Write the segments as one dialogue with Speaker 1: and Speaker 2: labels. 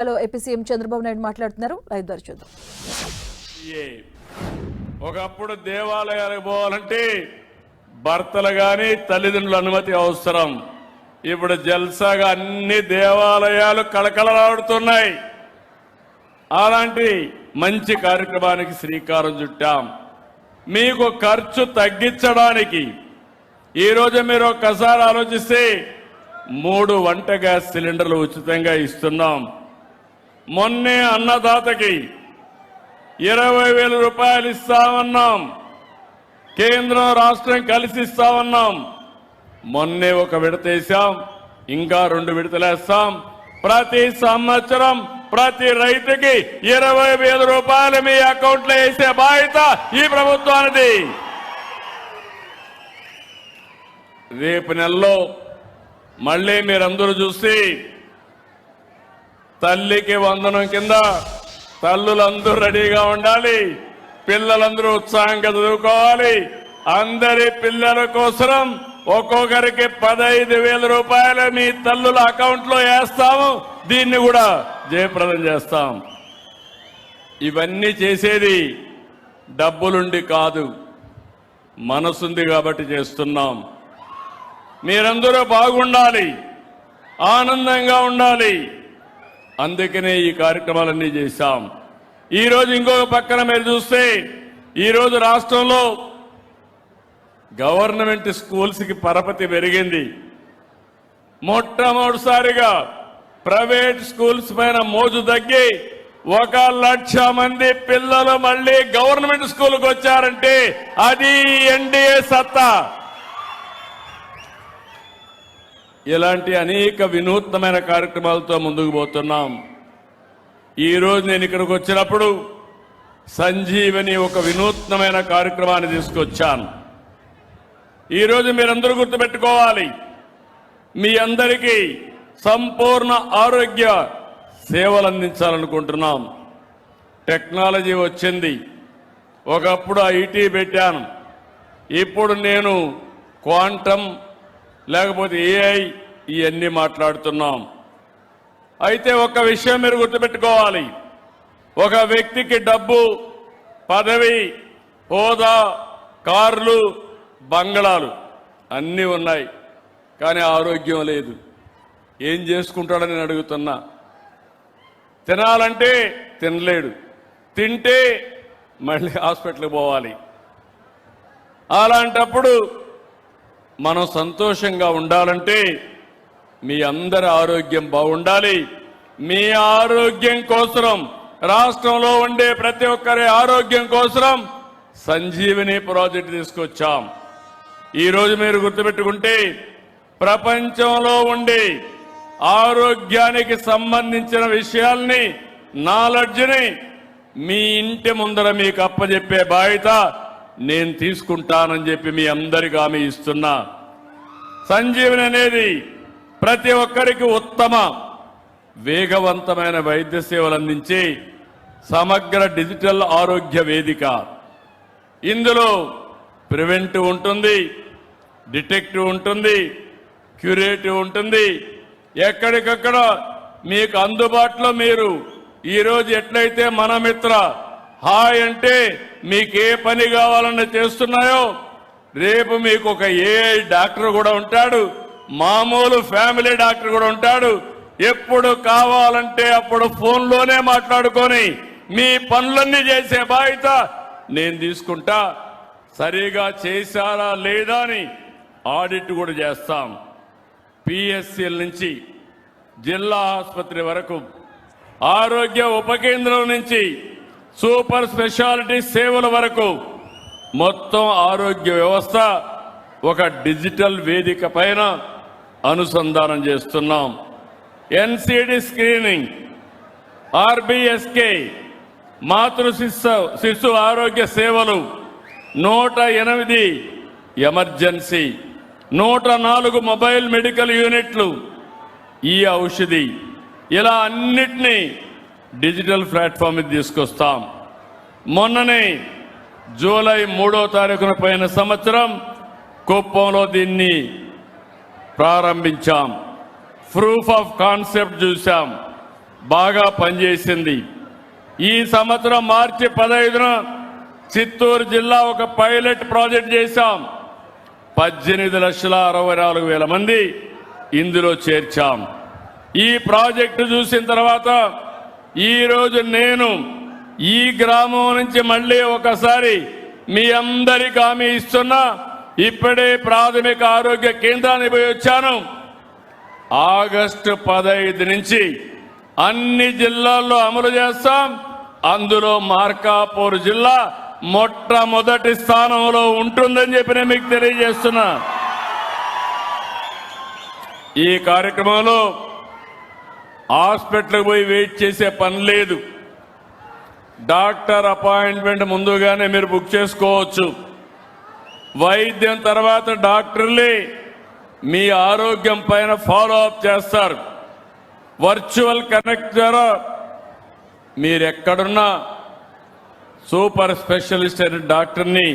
Speaker 1: AP CM Chandrababu Naidu మాట్లాడుతున్నారు. Live ద్వారా చూద్దాం.
Speaker 2: ఒకప్పుడు దేవాలయాలకు పోవాలంటే భర్తలు గాని తల్లిదండ్రుల అనుమతి అవసరం. ఇప్పుడు జల్సాగా అన్ని దేవాలయాలు కళకళలాడుతున్నాయి. అలాంటి మంచి కార్యక్రమానికి శ్రీకారం చుట్టాం. మీకు ఖర్చు తగ్గించడానికి ఈరోజు మీరు ఒక్కసారి ఆలోచిస్తే 3 వంట గ్యాస్ సిలిండర్లు ఉచితంగా ఇస్తున్నాం. మొన్నే అన్నదాతకి 20,000 రూపాయలు ఇస్తామన్నాం. కేంద్రం రాష్ట్రం కలిసి ఇస్తామన్నాం. మొన్నే ఒక విడత వేసాం, ఇంకా 2 విడతలేస్తాం. ప్రతి సంవత్సరం ప్రతి రైతుకి 20,000 రూపాయలు మీ అకౌంట్లో వేసే బాధ్యత ఈ ప్రభుత్వానిది. రేపు నెలలో మళ్ళీ మీరందరూ చూసి తల్లికి వందనం కింద తల్లులందరూ రెడీగా ఉండాలి. పిల్లలందరూ ఉత్సాహంగా చదువుకోవాలి. అందరి పిల్లల కోసం ఒక్కొక్కరికి 15,000 రూపాయలు మీ తల్లుల అకౌంట్లో వేస్తాము. దీన్ని కూడా జయప్రదం చేస్తాం. ఇవన్నీ చేసేది డబ్బులుండి కాదు, మనసుంది కాబట్టి చేస్తున్నాం. మీరందరూ బాగుండాలి, ఆనందంగా ఉండాలి. అందుకనే ఈ కార్యక్రమాలన్నీ చేశాం. ఈరోజు ఇంకొక పక్కన మీరు చూస్తే ఈరోజు రాష్ట్రంలో గవర్నమెంట్ స్కూల్స్కి పరపతి పెరిగింది. మొట్టమొదటిసారిగా ప్రైవేట్ స్కూల్స్ పైన మోజు తగ్గి 1,00,000 మంది పిల్లలు మళ్ళీ గవర్నమెంట్ స్కూల్కి వచ్చారంటే అది ఎన్డీఏ సత్తా. ఇలాంటి అనేక వినూత్నమైన కార్యక్రమాలతో ముందుకు పోతున్నాం. ఈరోజు నేను ఇక్కడికి వచ్చినప్పుడు సంజీవని ఒక వినూత్నమైన కార్యక్రమాన్ని తీసుకొచ్చాను. ఈరోజు మీరందరూ గుర్తుపెట్టుకోవాలి, మీ అందరికీ సంపూర్ణ ఆరోగ్య సేవలు అందించాలనుకుంటున్నాం. టెక్నాలజీ వచ్చింది. ఒకప్పుడు ఐటీ పెట్టాను, ఇప్పుడు నేను క్వాంటమ్ లేకపోతే ఏఐ ఇవన్నీ మాట్లాడుతున్నాం. అయితే ఒక విషయం మీరు గుర్తుపెట్టుకోవాలి, ఒక వ్యక్తికి డబ్బు, పదవి, హోదా, కార్లు, బంగళాలు అన్నీ ఉన్నాయి, కానీ ఆరోగ్యం లేదు. ఏం చేసుకుంటాడని నేను అడుగుతున్నా. తినాలంటే తినలేడు, తింటే మళ్ళీ హాస్పిటల్కి పోవాలి. అలాంటప్పుడు మనం సంతోషంగా ఉండాలంటే మీ అందరి ఆరోగ్యం బాగుండాలి. మీ ఆరోగ్యం కోసం, రాష్ట్రంలో ఉండే ప్రతి ఒక్కరి ఆరోగ్యం కోసం సంజీవని ప్రాజెక్టు తీసుకొచ్చాం. ఈరోజు మీరు గుర్తుపెట్టుకుంటే ప్రపంచంలో ఉండే ఆరోగ్యానికి సంబంధించిన విషయాల్ని, నాలెడ్జ్ని మీ ఇంటి ముందర మీకు అప్పచెప్పే బాధ్యత నేను తీసుకుంటానని చెప్పి మీ అందరికీ హామీ ఇస్తున్నా. సంజీవని అనేది ప్రతి ఒక్కరికి ఉత్తమ వేగవంతమైన వైద్య సేవలు అందించే సమగ్ర డిజిటల్ ఆరోగ్య వేదిక. ఇందులో ప్రివెంటివ్ ఉంటుంది, డిటెక్టివ్ ఉంటుంది, క్యూరేటివ్ ఉంటుంది. ఎక్కడికక్కడ మీకు అందుబాటులో మీరు ఈరోజు ఎట్లయితే మన మిత్ర హాయ్ అంటే మీకు ఏ పని కావాలన్నా చేస్తున్నాయో, రేపు మీకు ఒక ఏఐ డాక్టర్ కూడా ఉంటాడు, మామూలు ఫ్యామిలీ డాక్టర్ కూడా ఉంటాడు. ఎప్పుడు కావాలంటే అప్పుడు ఫోన్లోనే మాట్లాడుకొని మీ పనులన్నీ చేసే బాధ్యత నేను తీసుకుంటా. సరిగా చేశారా లేదా అని ఆడిట్ కూడా చేస్తాం. పిఎస్సిల నుంచి జిల్లా ఆసుపత్రి వరకు, ఆరోగ్య ఉప కేంద్రం నుంచి సూపర్ స్పెషాలిటీ సేవల వరకు మొత్తం ఆరోగ్య వ్యవస్థ ఒక డిజిటల్ వేదిక పైన అనుసంధానం చేస్తున్నాం. ఎన్సిడి స్క్రీనింగ్, ఆర్బిఎస్కే, మాతృ శిశు ఆరోగ్య సేవలు, 108 ఎమర్జెన్సీ, 104 మొబైల్ మెడికల్ యూనిట్లు, ఈ ఔషధి, ఇలా అన్నిటినీ డిజిటల్ ప్లాట్ఫామ్ మీద తీసుకొస్తాం. మొన్ననే జూలై 3వ తారీఖున పోయిన సంవత్సరం కుప్పంలో దీన్ని ప్రారంభించాం. ప్రూఫ్ ఆఫ్ కాన్సెప్ట్ చూసాం. బాగా పనిచేసింది. ఈ సంవత్సరం మార్చి 15న చిత్తూరు జిల్లా ఒక పైలట్ ప్రాజెక్ట్ చేశాం. 18,64,000 మంది ఇందులో చేర్చాం. ఈ ప్రాజెక్టు చూసిన తర్వాత ఈరోజు నేను ఈ గ్రామం నుంచి మళ్ళీ ఒకసారి మీ అందరికీ హామీ ఇస్తున్నా. ఇప్పుడే ప్రాథమిక ఆరోగ్య కేంద్రానికి పోయి వచ్చాను. ఆగస్టు 15 నుంచి అన్ని జిల్లాల్లో అమలు చేస్తాం. అందులో మార్కాపూర్ జిల్లా మొట్టమొదటి స్థానంలో ఉంటుందని చెప్పి నేను మీకు తెలియజేస్తున్నా. ఈ కార్యక్రమంలో హాస్పిటల్కి పోయి వెయిట్ చేసే పని లేదు. డాక్టర్ అపాయింట్మెంట్ ముందుగానే మీరు బుక్ చేసుకోవచ్చు. వైద్యం తర్వాత డాక్టర్లే మీ ఆరోగ్యం పైన ఫాలో అప్ చేస్తారు. వర్చువల్ కనెక్ట్ ద్వారా మీరెక్కడున్నా సూపర్ స్పెషలిస్ట్ అయిన డాక్టర్ని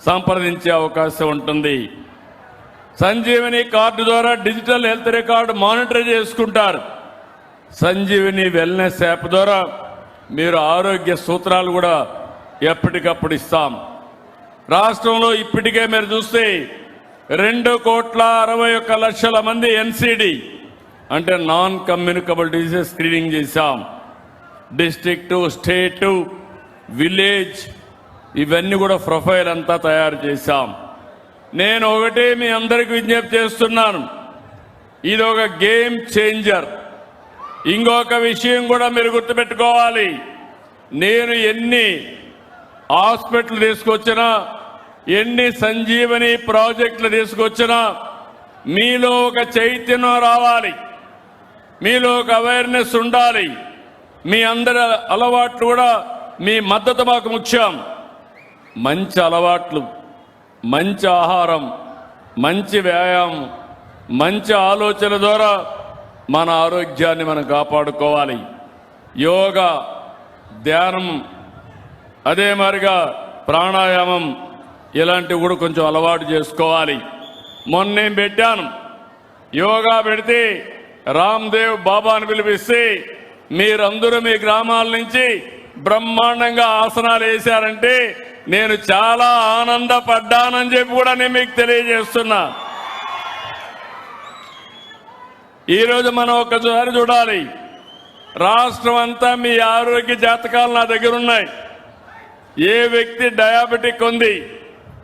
Speaker 2: సంప్రదించే అవకాశం ఉంటుంది. సంజీవని కార్డు ద్వారా డిజిటల్ హెల్త్ రికార్డు మానిటర్ చేసుకుంటారు. సంజీవని వెల్నెస్ యాప్ ద్వారా మీరు ఆరోగ్య సూత్రాలు కూడా ఎప్పటికప్పుడు ఇస్తాం. రాష్ట్రంలో ఇప్పటికే మీరు చూస్తే 2,61,00,000 మంది ఎన్సీడీ అంటే నాన్ కమ్యూనికబుల్ డిసీజెస్ స్క్రీనింగ్ చేశాం. డిస్ట్రిక్ట్, స్టేట్, విలేజ్ ఇవన్నీ కూడా ప్రొఫైల్ అంతా తయారు చేశాం. నేను ఒకటే మీ అందరికి విజ్ఞప్తి చేస్తున్నాను, ఇది ఒక గేమ్ చేంజర్. ఇంకొక విషయం కూడా మీరు గుర్తుపెట్టుకోవాలి, నేను ఎన్ని హాస్పిటల్ తీసుకొచ్చినా, ఎన్ని సంజీవని ప్రాజెక్టులు తీసుకొచ్చినా మీలో ఒక చైతన్యం రావాలి, మీలో ఒక అవేర్నెస్ ఉండాలి. మీ అందరి అలవాట్లు కూడా మీ మద్దతు మాకు ముఖ్యం. మంచి అలవాట్లు, మంచి ఆహారం, మంచి వ్యాయామం, మంచి ఆలోచన ద్వారా మన ఆరోగ్యాన్ని మనం కాపాడుకోవాలి. యోగా, ధ్యానం, అదే మరిగా ప్రాణాయామం ఇలాంటివి కూడా కొంచెం అలవాటు చేసుకోవాలి. మొన్నేం పెట్టాను, యోగా పెడితే రామ్దేవ్ బాబాను పిలిపిస్తే మీరందరూ మీ గ్రామాల నుంచి బ్రహ్మాండంగా ఆసనాలు వేశారంటే నేను చాలా ఆనందపడ్డానని చెప్పి కూడా నేను మీకు తెలియజేస్తున్నా. ఈరోజు మనం ఒకసారి చూడాలి, రాష్ట్రం అంతా మీ ఆరోగ్య జాతకాలు నా దగ్గర ఉన్నాయి. ఏ వ్యక్తి డయాబెటిక్ ఉంది,